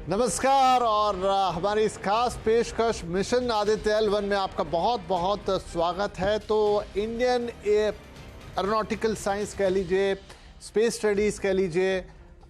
नमस्कार और हमारी इस खास पेशकश मिशन आदित्य L1 में आपका बहुत बहुत स्वागत है। तो इंडियन एरोनॉटिकल साइंस कह लीजिए, स्पेस स्टडीज़ कह लीजिए,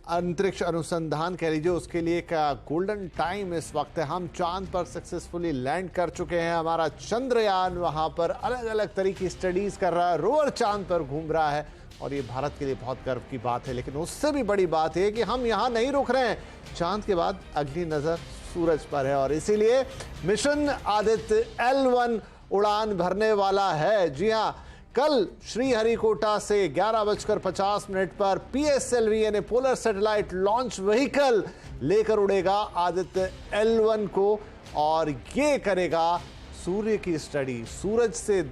अंतरिक्ष अनुसंधान कह लीजिए, उसके लिए का गोल्डन टाइम इस वक्त है। हम चांद पर सक्सेसफुली लैंड कर चुके हैं। हमारा चंद्रयान वहाँ पर अलग अलग तरह की स्टडीज़ कर रहा है, रोवर चांद पर घूम रहा है और ये भारत के लिए बहुत गर्व की बात है। लेकिन उससे भी बड़ी बात है कि हम यहाँ नहीं रुक रहे हैं। चांद के बाद अगली नज़र सूरज पर है और इसीलिए मिशन आदित्य L1 उड़ान भरने वाला है। जी हाँ, कल श्रीहरिकोटा से 11:50 पर PSLV यानी पोलर सैटेलाइट लॉन्च व्हीकल लेकर उड़ेगा आदित्य L1 को और ये करेगा सूर्य की स्टडी। सूरज से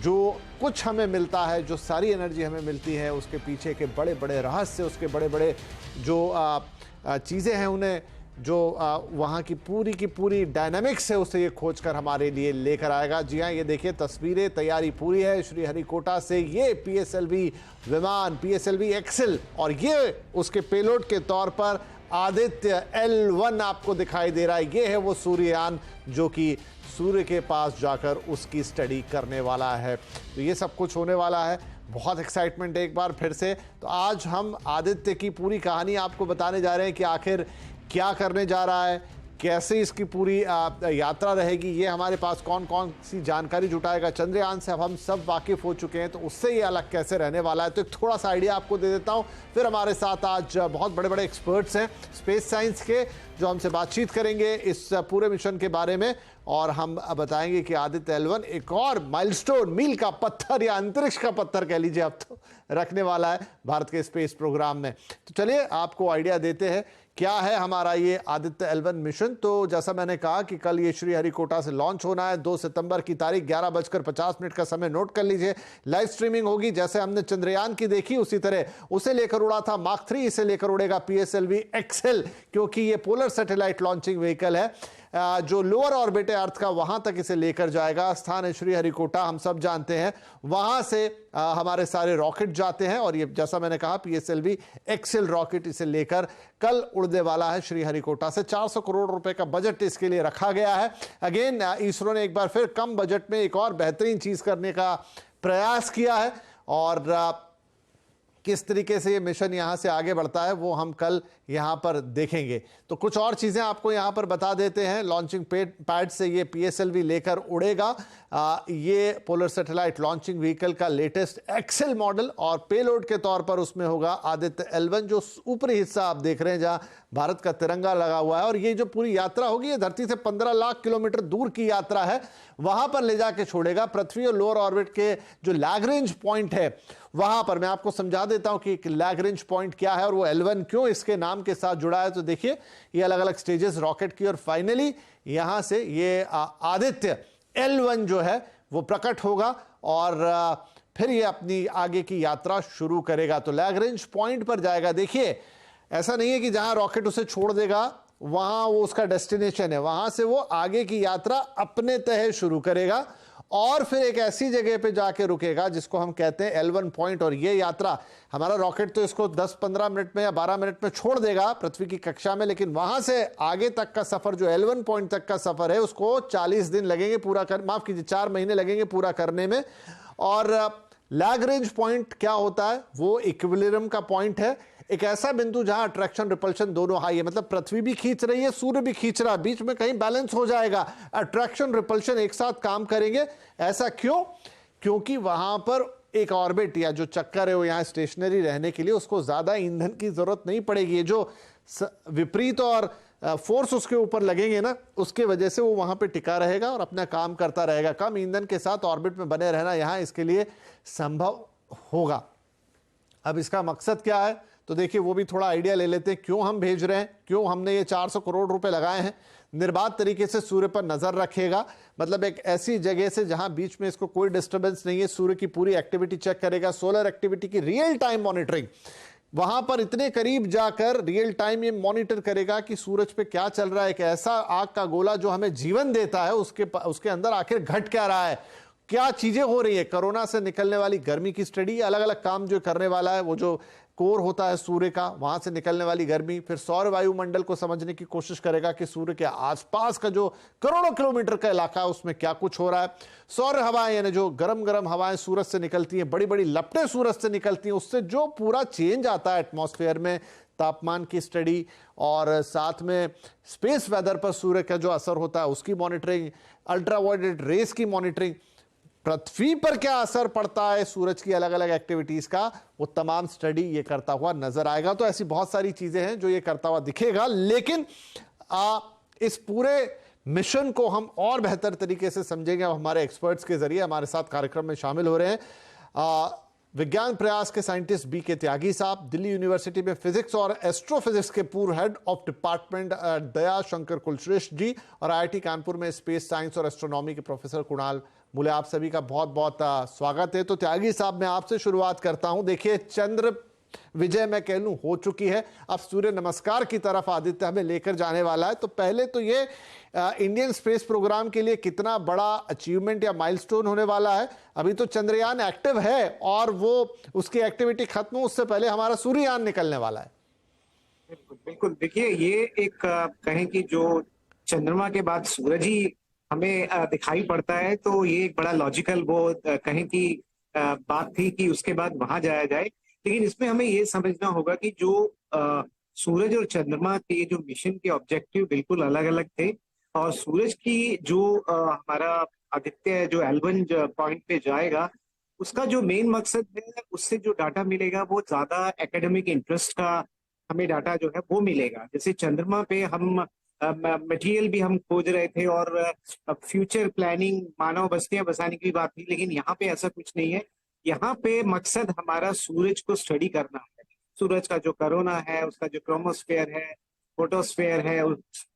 जो कुछ हमें मिलता है, जो सारी एनर्जी हमें मिलती है, उसके पीछे के बड़े बड़े रहस्य, उसके बड़े बड़े जो चीज़ें हैं, उन्हें जो वहाँ की पूरी डायनामिक्स है, उसे ये खोज कर हमारे लिए लेकर आएगा। जी हाँ, ये देखिए तस्वीरें, तैयारी पूरी है। श्रीहरिकोटा से ये PSLV विमान, PSLV एक्सेल, और ये उसके पेलोड के तौर पर आदित्य L1 आपको दिखाई दे रहा है। ये है वो सूर्ययान जो कि सूर्य के पास जाकर उसकी स्टडी करने वाला है। तो ये सब कुछ होने वाला है। बहुत एक्साइटमेंट है एक बार फिर से। तो आज हम आदित्य की पूरी कहानी आपको बताने जा रहे हैं कि आखिर क्या करने जा रहा है, कैसे इसकी पूरी यात्रा रहेगी, ये हमारे पास कौन कौन सी जानकारी जुटाएगा। चंद्रयान से अब हम सब वाकिफ़ हो चुके हैं, तो उससे ये अलग कैसे रहने वाला है, तो एक थोड़ा सा आइडिया आपको दे देता हूँ। फिर हमारे साथ आज बहुत बड़े बड़े एक्सपर्ट्स हैं स्पेस साइंस के, जो हमसे बातचीत करेंगे इस पूरे मिशन के बारे में, और हम बताएंगे कि आदित्य L1 एक और माइलस्टोन, मील का पत्थर या अंतरिक्ष का पत्थर कह लीजिए अब तो, रखने वाला है भारत के स्पेस प्रोग्राम में। तो चलिए आपको आइडिया देते हैं क्या है हमारा ये आदित्य L1 मिशन। तो जैसा मैंने कहा कि कल ये श्रीहरिकोटा से लॉन्च होना है। 2 सितंबर की तारीख, 11:50 का समय नोट कर लीजिए। लाइव स्ट्रीमिंग होगी, जैसे हमने चंद्रयान की देखी उसी तरह उसे लेकर उड़ा था मार्क 3, इसे लेकर उड़ेगा PSLV एक्सेल, क्योंकि ये पोलर सैटेलाइट लॉन्चिंग व्हीकल है जो लोअर ऑर्बिट है अर्थ का, वहां तक इसे लेकर जाएगा। स्थान है श्रीहरिकोटा, हम सब जानते हैं। वहां से हमारे सारे रॉकेट जाते हैं और ये जैसा मैंने कहा PSLV एक्सेल रॉकेट इसे लेकर कल उड़ने वाला है श्रीहरिकोटा से। 400 करोड़ रुपए का बजट इसके लिए रखा गया है। अगेन इसरो ने एक बार फिर कम बजट में एक और बेहतरीन चीज करने का प्रयास किया है और किस तरीके से ये मिशन यहाँ से आगे बढ़ता है वो हम कल यहाँ पर देखेंगे। तो कुछ और चीज़ें आपको यहाँ पर बता देते हैं। लॉन्चिंग पैड से ये PSLV लेकर उड़ेगा। ये पोलर सैटेलाइट लॉन्चिंग व्हीकल का लेटेस्ट एक्सेल मॉडल, और पेलोड के तौर पर उसमें होगा आदित्य L1, जो ऊपरी हिस्सा आप देख रहे हैं जहाँ भारत का तिरंगा लगा हुआ है। और ये जो पूरी यात्रा होगी, ये धरती से 15 लाख किलोमीटर दूर की यात्रा है, वहां पर ले जाके छोड़ेगा। पृथ्वी और लोअर ऑर्बिट के जो लैग्रेंज पॉइंट है वहां पर मैं आपको समझा देता हूं कि लैग्रेंज पॉइंट क्या है और वो L1 क्यों इसके नाम के साथ जुड़ा है। तो देखिए ये अलग अलग स्टेजेस रॉकेट की, और फाइनली यहां से ये आदित्य L1 जो है वो प्रकट होगा और फिर ये अपनी आगे की यात्रा शुरू करेगा। तो लैग्रेंज पॉइंट पर जाएगा। देखिए ऐसा नहीं है कि जहां रॉकेट उसे छोड़ देगा वहां वो उसका डेस्टिनेशन है, वहां से वो आगे की यात्रा अपने तय शुरू करेगा और फिर एक ऐसी जगह पे जाके रुकेगा जिसको हम कहते हैं L1 पॉइंट। और ये यात्रा, हमारा रॉकेट तो इसको 10-15 मिनट में या 12 मिनट में छोड़ देगा पृथ्वी की कक्षा में, लेकिन वहां से आगे तक का सफर, जो L1 पॉइंट तक का सफर है, उसको 40 दिन लगेंगे पूरा कर, माफ कीजिए 4 महीने लगेंगे पूरा करने में। और लैग्रेंज पॉइंट क्या होता है? वो इक्विलिब्रियम का पॉइंट है, एक ऐसा बिंदु जहां अट्रैक्शन रिपल्शन दोनों हाई है, मतलब पृथ्वी भी खींच रही है, सूर्य भी खींच रहा है, बीच में कहीं बैलेंस हो जाएगा, अट्रैक्शन रिपल्शन एक साथ काम करेंगे। ऐसा क्यों? क्योंकि वहां पर एक ऑर्बिट या जो चक्कर है वो यहाँ स्टेशनरी रहने के लिए उसको ज्यादा ईंधन की जरूरत नहीं पड़ेगी। ये जो विपरीत और फोर्स उसके ऊपर लगेंगे ना, उसके वजह से वो वहां पे टिका रहेगा और अपना काम करता रहेगा। कम ईंधन के साथ ऑर्बिट में बने रहना यहाँ इसके लिए संभव होगा। अब इसका मकसद क्या है? तो देखिए वो भी थोड़ा आइडिया ले लेते हैं, क्यों हम भेज रहे हैं, क्यों हमने ये 400 करोड़ रुपए लगाए हैं। निर्बाध तरीके से सूर्य पर नजर रखेगा, मतलब एक ऐसी जगह से जहां बीच में इसको कोई डिस्टर्बेंस नहीं है, सूर्य की पूरी एक्टिविटी चेक करेगा, सोलर एक्टिविटी की रियल टाइम मॉनिटरिंग, वहां पर इतने करीब जाकर रियल टाइम ये मॉनिटर करेगा कि सूरज पे क्या चल रहा है। एक ऐसा आग का गोला जो हमें जीवन देता है, उसके अंदर आखिर घट क्या रहा है, क्या चीजें हो रही है। कोरोना से निकलने वाली गर्मी की स्टडी, अलग अलग काम जो करने वाला है, वो जो कोर होता है सूर्य का, वहां से निकलने वाली गर्मी, फिर सौर वायुमंडल को समझने की कोशिश करेगा कि सूर्य के आसपास का जो करोड़ों किलोमीटर का इलाका है उसमें क्या कुछ हो रहा है। सौर हवाएं यानी जो गर्म गर्म हवाएं सूरज से निकलती हैं, बड़ी बड़ी लपटें सूरज से निकलती हैं, उससे जो पूरा चेंज आता है एटमॉस्फेयर में, तापमान की स्टडी और साथ में स्पेस वेदर पर सूर्य का जो असर होता है उसकी मॉनिटरिंग, अल्ट्रावायलेट रेस की मॉनिटरिंग, पृथ्वी पर क्या असर पड़ता है सूरज की अलग अलग एक्टिविटीज का, वो तमाम स्टडी ये करता हुआ नजर आएगा। तो ऐसी बहुत सारी चीजें हैं जो ये करता हुआ दिखेगा। लेकिन इस पूरे मिशन को हम और बेहतर तरीके से समझेंगे अब हमारे एक्सपर्ट्स के जरिए। हमारे साथ कार्यक्रम में शामिल हो रहे हैं विज्ञान प्रयास के साइंटिस्ट बी.के. त्यागी साहब, दिल्ली यूनिवर्सिटी में फिजिक्स और एस्ट्रोफिजिक्स के पूर्व head of department Daya Shankar Kulshreshtha ji, और आईआईटी कानपुर में स्पेस साइंस और एस्ट्रोनॉमी के प्रोफेसर कुणाल मूले। आप सभी का बहुत बहुत स्वागत है। तो त्यागी साहब, मैं आपसे शुरुआत करता हूं। देखिए, चंद्र विजय मैं कह लूं हो चुकी है, अब सूर्य नमस्कार की तरफ आदित्य हमें लेकर जाने वाला है। तो पहले तो ये इंडियन स्पेस प्रोग्राम के लिए कितना बड़ा अचीवमेंट या माइलस्टोन होने वाला है। अभी तो चंद्रयान एक्टिव है और वो उसकी एक्टिविटी खत्म हो उससे पहले हमारा सूर्ययान निकलने वाला है। बिल्कुल बिल्कुल। देखिए, ये एक कहें कि जो चंद्रमा के बाद सूरज ही हमें दिखाई पड़ता है, तो ये एक बड़ा लॉजिकल वो कहें कि बात थी कि उसके बाद वहां जाया जाए। लेकिन इसमें हमें ये समझना होगा कि जो सूरज और चंद्रमा के जो मिशन के ऑब्जेक्टिव बिल्कुल अलग अलग थे। और सूरज की जो हमारा आदित्य जो L1 पॉइंट पे जाएगा, उसका जो मेन मकसद है, उससे जो डाटा मिलेगा वो ज्यादा एकेडमिक इंटरेस्ट का हमें डाटा जो है वो मिलेगा। जैसे चंद्रमा पे हम मटेरियल भी हम खोज रहे थे और फ्यूचर प्लानिंग, मानव बस्तियां बसाने की बात थी, लेकिन यहाँ पे ऐसा कुछ नहीं है। यहाँ पे मकसद हमारा सूरज को स्टडी करना है। सूरज का जो कोरोना है, उसका जो क्रोमोस्फेयर है, फोटोस्फेयर है,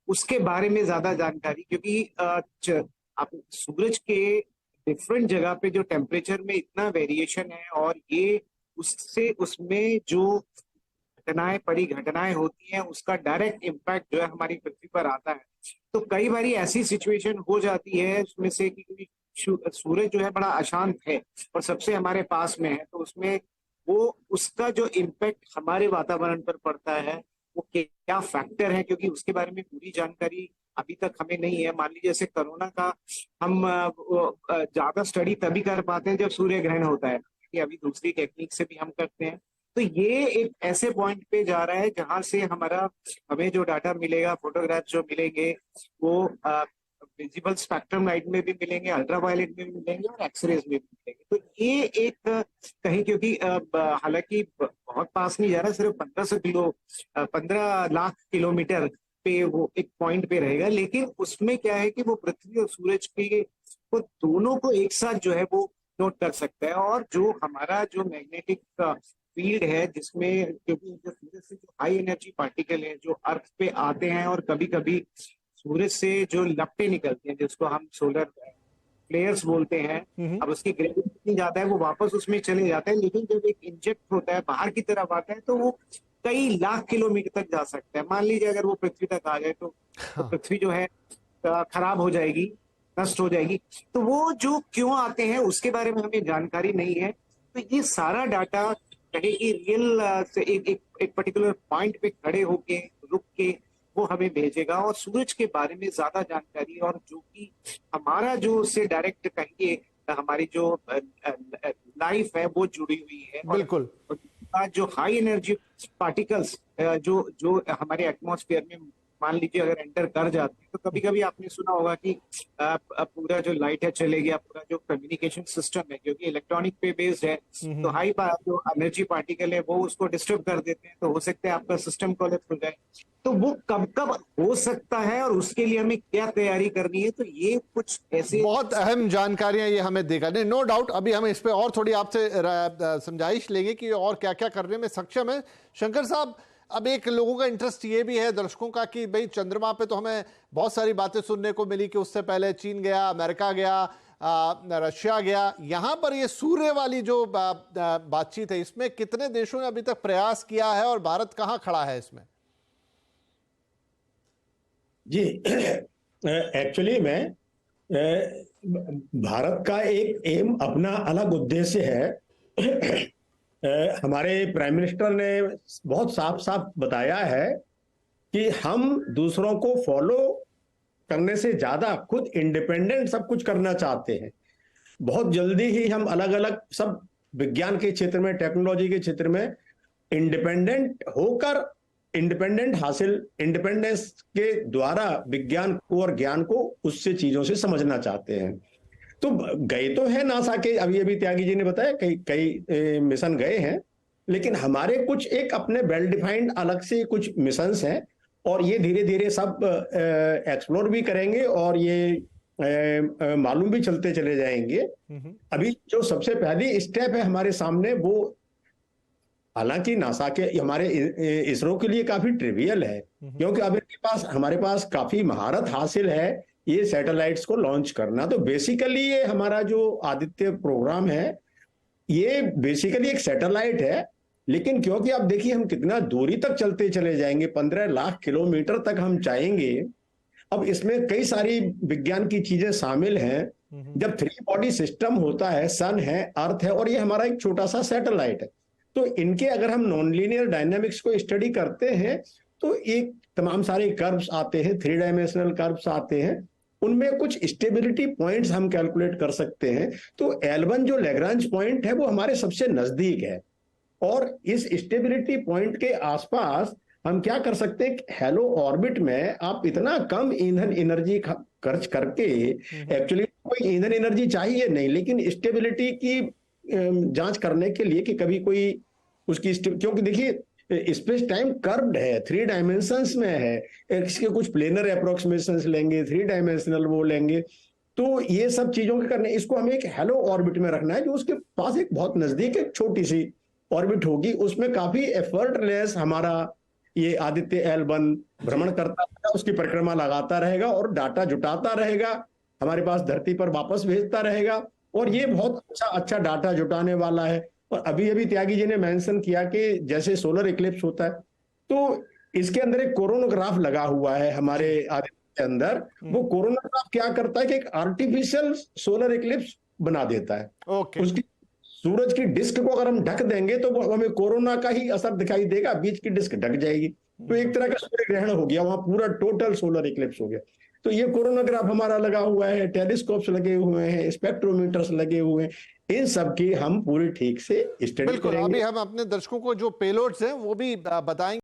उसके बारे में ज्यादा जानकारी, क्योंकि आप सूरज के डिफरेंट जगह पे जो टेम्परेचर में इतना वेरिएशन है, और ये उससे उसमें जो घटनाएं होती हैं, उसका डायरेक्ट इम्पैक्ट जो है हमारी पृथ्वी पर आता है। तो कई बार ऐसी सिचुएशन हो जाती है उसमें से कि सूरज जो है बड़ा अशांत है और सबसे हमारे पास में है, तो उसमें वो उसका जो इम्पैक्ट हमारे वातावरण पर पड़ता है वो क्या फैक्टर है, क्योंकि उसके बारे में पूरी जानकारी अभी तक हमें नहीं है। मान लीजिए जैसे कोरोना का हम ज्यादा स्टडी तभी कर पाते हैं जब सूर्य ग्रहण होता है, कि अभी दूसरी टेक्निक से भी हम करते हैं। तो ये एक ऐसे पॉइंट पे जा रहा है जहां से हमें जो डाटा मिलेगा, फोटोग्राफ जो मिलेंगे, वो विजिबल स्पेक्ट्रम लाइट में भी मिलेंगे, अल्ट्रावायलेट में भी मिलेंगे और एक्सरेज में भी मिलेंगे। तो ये एक कहीं, क्योंकि हालांकि बहुत पास नहीं जा रहा, सिर्फ 15 लाख किलोमीटर पे वो एक पॉइंट पे रहेगा, लेकिन उसमें क्या है कि वो पृथ्वी और सूरज के वो दोनों को एक साथ जो है वो नोट कर सकता है। और जो हमारा जो मैग्नेटिक फील्ड है, जिसमें क्योंकि जो सूरज से जो हाई एनर्जी पार्टिकल है जो अर्थ पे आते हैं, और कभी कभी सूरज से जो लपटें निकलती हैं जिसको हम सोलर फ्लेयर्स बोलते हैं, अब उसकी ग्रेविटी इतनी ज्यादा है वो वापस उसमें चले जाते हैं, लेकिन जब एक इंजेक्ट होता है, बाहर की तरफ आता है, तो वो कई लाख किलोमीटर तक जा सकता है। मान लीजिए अगर वो पृथ्वी तक आ जाए तो पृथ्वी जो है खराब हो जाएगी, नष्ट हो जाएगी। तो वो जो क्यों आते हैं उसके बारे में हमें जानकारी नहीं है। तो ये सारा डाटा कहीं की रियल से एक पर्टिकुलर पॉइंट पे खड़े होके रुक के वो हमें भेजेगा, और सूरज के बारे में ज्यादा जानकारी, और जो कि हमारा जो उससे डायरेक्ट कहिए हमारी जो लाइफ है वो जुड़ी हुई है। बिल्कुल। और जो हाई एनर्जी पार्टिकल्स जो हमारे एटमॉस्फेयर में मान लीजिए अगर एंटर कर जाते हैं, तो कभी कभी आपने सुना होगा कि पूरा जो लाइट है चले गया, पूरा जो कम्युनिकेशन सिस्टम है, क्योंकि इलेक्ट्रॉनिक पे बेस्ड है, तो हाई जो एनर्जी पार्टिकल है वो उसको डिस्टर्ब कर देते हैं, तो हो सकता है आपका सिस्टम कोलैप्स हो जाए। तो वो कब कब हो सकता है और उसके लिए हमें क्या तैयारी करनी है, तो ये कुछ ऐसे बहुत अहम जानकारियां ये हमें देगा। नहीं, नो डाउट, अभी हम इस पे और थोड़ी आपसे समझाइश लेंगे कि और क्या क्या करने में सक्षम है। शंकर साहब, अब एक लोगों का इंटरेस्ट ये भी है, दर्शकों का, कि भाई चंद्रमा पे तो हमें बहुत सारी बातें सुनने को मिली कि उससे पहले चीन गया, अमेरिका गया, रशिया गया। यहां पर ये सूर्य वाली जो बातचीत है, इसमें कितने देशों ने अभी तक प्रयास किया है और भारत कहां खड़ा है इसमें? जी, एक्चुअली में भारत का एक एम, अपना अलग उद्देश्य है। हमारे प्राइम मिनिस्टर ने बहुत साफ साफ बताया है कि हम दूसरों को फॉलो करने से ज्यादा खुद इंडिपेंडेंट सब कुछ करना चाहते हैं। बहुत जल्दी ही हम अलग अलग सब विज्ञान के क्षेत्र में, टेक्नोलॉजी के क्षेत्र में इंडिपेंडेंट होकर इंडिपेंडेंस के द्वारा विज्ञान को और ज्ञान को उससे चीजों से समझना चाहते हैं। तो गए तो हैं नासा के, अभी अभी त्यागी जी ने बताया कई कई मिशन गए हैं, लेकिन हमारे कुछ एक अपने वेल डिफाइंड अलग से कुछ मिशंस हैं और ये धीरे धीरे सब एक्सप्लोर भी करेंगे और ये मालूम भी चलते चले जाएंगे। अभी जो सबसे पहली स्टेप है हमारे सामने, वो हालांकि नासा के हमारे इसरो के लिए काफी ट्रिवियल है, क्योंकि अब हमारे पास काफी महारत हासिल है ये सैटेलाइट्स को लॉन्च करना। तो बेसिकली ये हमारा जो आदित्य प्रोग्राम है ये बेसिकली एक सैटेलाइट है, लेकिन क्योंकि आप देखिए हम कितना दूरी तक चलते चले जाएंगे, 15 लाख किलोमीटर तक हम जाएंगे। अब इसमें कई सारी विज्ञान की चीजें शामिल हैं। जब 3 बॉडी सिस्टम होता है, सन है, अर्थ है और ये हमारा एक छोटा सा सैटेलाइट है, तो इनके अगर हम नॉन लीनियर डायनामिक्स को स्टडी करते हैं तो एक तमाम सारे कर्व्स आते हैं, 3 डायमेंशनल कर्व्स आते हैं, उनमें कुछ स्टेबिलिटी पॉइंट्स हम कैलकुलेट कर सकते हैं। तो L1 जो लैग्रांज पॉइंट है वो हमारे सबसे नजदीक है और इस स्टेबिलिटी पॉइंट के आसपास हम क्या कर सकते हैं, हेलो ऑर्बिट में आप इतना कम ईंधन एनर्जी खर्च करके, एक्चुअली कोई ईंधन एनर्जी चाहिए नहीं, लेकिन स्टेबिलिटी की जांच करने के लिए कि कभी कोई उसकी, क्योंकि देखिए स्पेस टाइम कर्व्ड है, 3 डायमेंशंस में है, इसके कुछ प्लेनर अप्रोक्सीमेशंस लेंगे, 3 डायमेंशनल वो लेंगे, तो ये सब चीजों के करने इसको हमें एक हेलो ऑर्बिट में रखना है जो उसके पास एक बहुत नजदीक एक छोटी सी ऑर्बिट होगी, उसमें काफी एफर्टलेस हमारा ये आदित्य L1 भ्रमण करता रहेगा, उसकी परिक्रमा लगाता रहेगा और डाटा जुटाता रहेगा, हमारे पास धरती पर वापस भेजता रहेगा और ये बहुत अच्छा डाटा जुटाने वाला है। और अभी अभी त्यागी जी ने मेंशन किया कि जैसे सोलर इक्लिप्स होता है तो इसके अंदर एक कोरोनोग्राफ लगा हुआ है हमारे आदित्य के अंदर। वो कोरोनोग्राफ क्या करता है कि एक आर्टिफिशियल सोलर इक्लिप्स बना देता है। उसकी सूरज की डिस्क को अगर हम ढक देंगे तो वो हमें कोरोना का ही असर दिखाई देगा, बीच की डिस्क ढक जाएगी, तो एक तरह का सूर्य ग्रहण हो गया, वहां पूरा टोटल सोलर इक्लिप्स हो गया। तो ये कोरोनोग्राफ हमारा लगा हुआ है, टेलीस्कोप्स लगे हुए हैं, स्पेक्ट्रोमीटर्स लगे हुए हैं, इन सब की हम पूरी ठीक से स्टडी करेंगे। अभी हम अपने दर्शकों को जो पेलोड्स हैं वो भी बताएंगे।